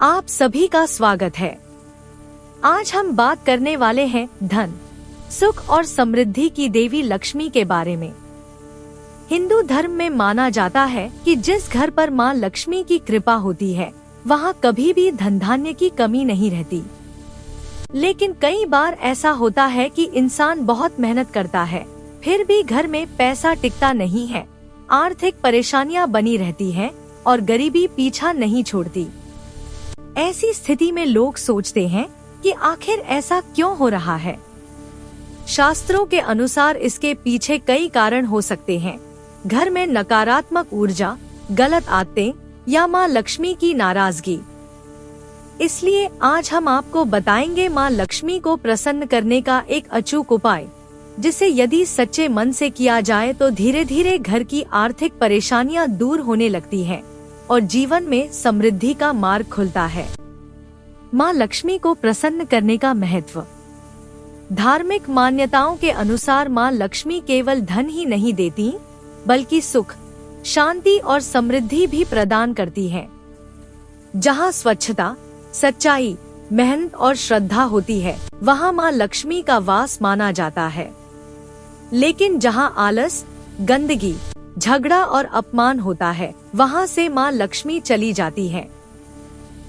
आप सभी का स्वागत है। आज हम बात करने वाले हैं धन, सुख और समृद्धि की देवी लक्ष्मी के बारे में। हिंदू धर्म में माना जाता है कि जिस घर पर मां लक्ष्मी की कृपा होती है वहां कभी भी धन धान्य की कमी नहीं रहती। लेकिन कई बार ऐसा होता है कि इंसान बहुत मेहनत करता है, फिर भी घर में पैसा टिकता नहीं है, आर्थिक परेशानियां बनी रहती हैं और गरीबी पीछा नहीं छोड़ती। ऐसी स्थिति में लोग सोचते हैं कि आखिर ऐसा क्यों हो रहा है। शास्त्रों के अनुसार इसके पीछे कई कारण हो सकते हैं। घर में नकारात्मक ऊर्जा, गलत आदतें या मां लक्ष्मी की नाराजगी। इसलिए आज हम आपको बताएंगे मां लक्ष्मी को प्रसन्न करने का एक अचूक उपाय, जिसे यदि सच्चे मन से किया जाए तो धीरे धीरे घर की आर्थिक परेशानियां दूर होने लगती हैं और जीवन में समृद्धि का मार्ग खुलता है। मां लक्ष्मी को प्रसन्न करने का महत्व। धार्मिक मान्यताओं के अनुसार मां लक्ष्मी केवल धन ही नहीं देती, बल्कि सुख, शांति और समृद्धि भी प्रदान करती है। जहां स्वच्छता, सच्चाई, मेहनत और श्रद्धा होती है, वहां मां लक्ष्मी का वास माना जाता है। लेकिन जहां आलस, गंदगी, झगड़ा और अपमान होता है, वहां से मां लक्ष्मी चली जाती है।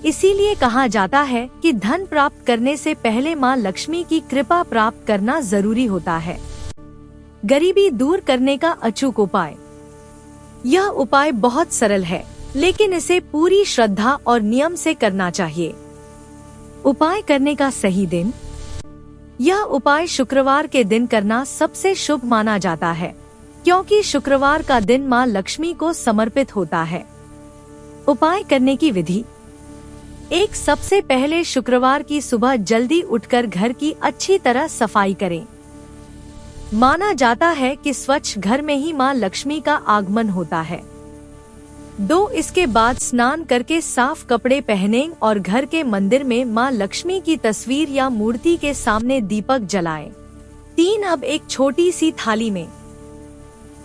इसीलिए कहा जाता है कि धन प्राप्त करने से पहले मां लक्ष्मी की कृपा प्राप्त करना जरूरी होता है। गरीबी दूर करने का अचूक उपाय। यह उपाय बहुत सरल है, लेकिन इसे पूरी श्रद्धा और नियम से करना चाहिए। उपाय करने का सही दिन। यह उपाय शुक्रवार के दिन करना सबसे शुभ माना जाता है, क्योंकि शुक्रवार का दिन मां लक्ष्मी को समर्पित होता है। उपाय करने की विधि। सबसे पहले शुक्रवार की सुबह जल्दी उठकर घर की अच्छी तरह सफाई करें। माना जाता है कि स्वच्छ घर में ही मां लक्ष्मी का आगमन होता है। इसके बाद स्नान करके साफ कपड़े पहनें और घर के मंदिर में मां लक्ष्मी की तस्वीर या मूर्ति के सामने दीपक जलाएं। अब एक छोटी सी थाली में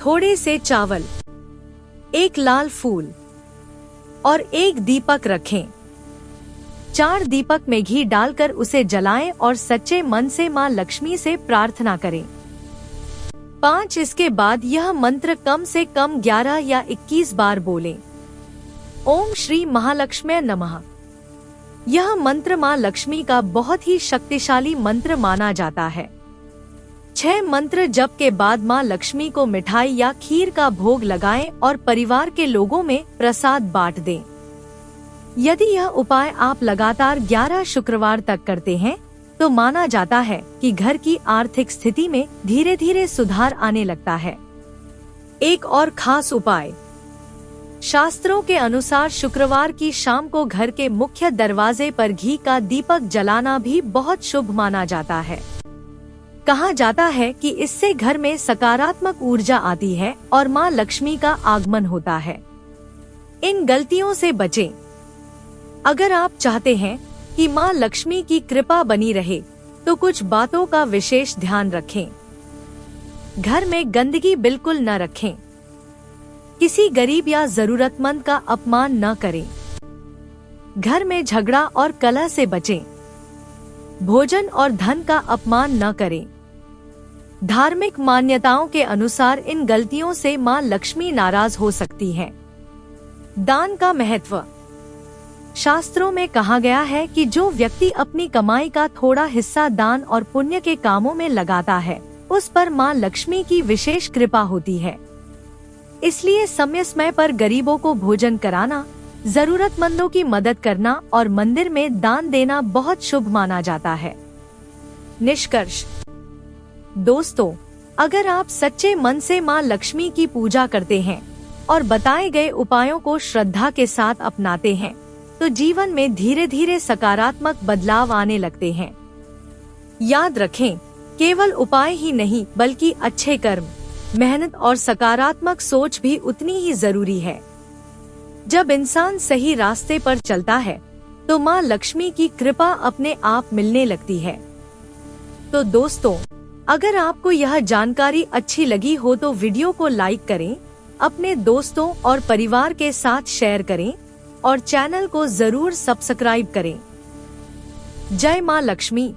थोड़े से चावल, एक लाल फूल और एक दीपक रखें। 4 दीपक में घी डालकर उसे जलाएं और सच्चे मन से मां लक्ष्मी से प्रार्थना करें। इसके बाद यह मंत्र कम से कम 11 या 21 बार बोलें। ओम श्री महालक्ष्मी नमः। यह मंत्र मां लक्ष्मी का बहुत ही शक्तिशाली मंत्र माना जाता है। 6 मंत्र जप के बाद मां लक्ष्मी को मिठाई या खीर का भोग लगाएं और परिवार के लोगों में प्रसाद बांट दें। यदि यह उपाय आप लगातार 11 शुक्रवार तक करते हैं, तो माना जाता है कि घर की आर्थिक स्थिति में धीरे धीरे सुधार आने लगता है। एक और खास उपाय। शास्त्रों के अनुसार शुक्रवार की शाम को घर के मुख्य दरवाजे पर घी का दीपक जलाना भी बहुत शुभ माना जाता है। कहा जाता है कि इससे घर में सकारात्मक ऊर्जा आती है और मां लक्ष्मी का आगमन होता है। इन गलतियों से बचें। अगर आप चाहते हैं कि मां लक्ष्मी की कृपा बनी रहे, तो कुछ बातों का विशेष ध्यान रखें। घर में गंदगी बिल्कुल न रखें। किसी गरीब या जरूरतमंद का अपमान न करें। घर में झगड़ा और कलह से बचें। भोजन और धन का अपमान न करें। धार्मिक मान्यताओं के अनुसार इन गलतियों से मां लक्ष्मी नाराज हो सकती है। दान का महत्व। शास्त्रों में कहा गया है कि जो व्यक्ति अपनी कमाई का थोड़ा हिस्सा दान और पुण्य के कामों में लगाता है, उस पर मां लक्ष्मी की विशेष कृपा होती है। इसलिए समय पर गरीबों को भोजन कराना, जरूरतमंदों की मदद करना और मंदिर में दान देना बहुत शुभ माना जाता है। निष्कर्ष। दोस्तों, अगर आप सच्चे मन से मां लक्ष्मी की पूजा करते हैं और बताए गए उपायों को श्रद्धा के साथ अपनाते हैं, तो जीवन में धीरे धीरे सकारात्मक बदलाव आने लगते हैं। याद रखें, केवल उपाय ही नहीं, बल्कि अच्छे कर्म, मेहनत और सकारात्मक सोच भी उतनी ही जरूरी है। जब इंसान सही रास्ते पर चलता है, तो मां लक्ष्मी की कृपा अपने आप मिलने लगती है। तो दोस्तों, अगर आपको यह जानकारी अच्छी लगी हो तो वीडियो को लाइक करें, अपने दोस्तों और परिवार के साथ शेयर करें और चैनल को जरूर सब्सक्राइब करें। जय मां लक्ष्मी।